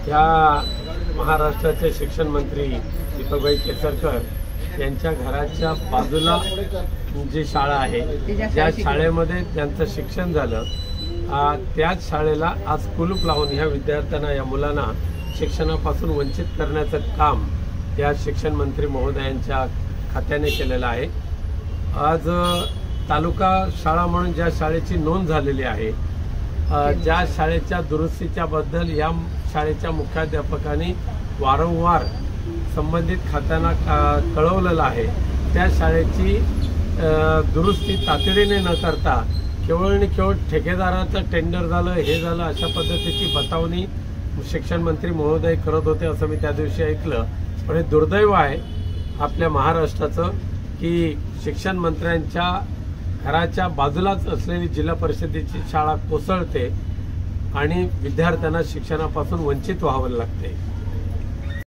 या महाराष्ट्राचे शिक्षण मंत्री दीपकभाई केसरकर यांच्या घराच्या बाजूला जी शाळा आहे, ज्या शाळेमध्ये त्यांचं शिक्षण झालं, त्याच शाळेला आज कुलूप लावून ह्या विद्यार्थ्यांना, या मुलांना शिक्षणापासून वंचित करण्याचं काम या शिक्षण मंत्री महोदयांच्या खात्याने केलेलं आहे। आज तालुका शाळा म्हणून ज्या शाळेची नोंद झालेली आहे, ज्या शाळेच्या दुरुस्तीच्या बद्दल या शाळेच्या मुख्याध्यापकांनी वारंवार संबंधित खात्यांना कळवलेलं आहे, त्या शाळेची दुरुस्ती तातडीने न करता केवळ आणि केवळ ठेकेदाराचं टेंडर झालं, हे झालं, अशा पद्धतीची बतावणी शिक्षण मंत्री महोदय करत होते असं मी त्या दिवशी ऐकलं। पण हे दुर्दैव आहे आपल्या महाराष्ट्राचं की शिक्षण मंत्र्यांच्या घराच्या बाजूलाच असलेली जिल्हा परिषदेची शाळा कोसळते आणि विद्यार्थ्यांना शिक्षणापासून वंचित व्हावं लागते।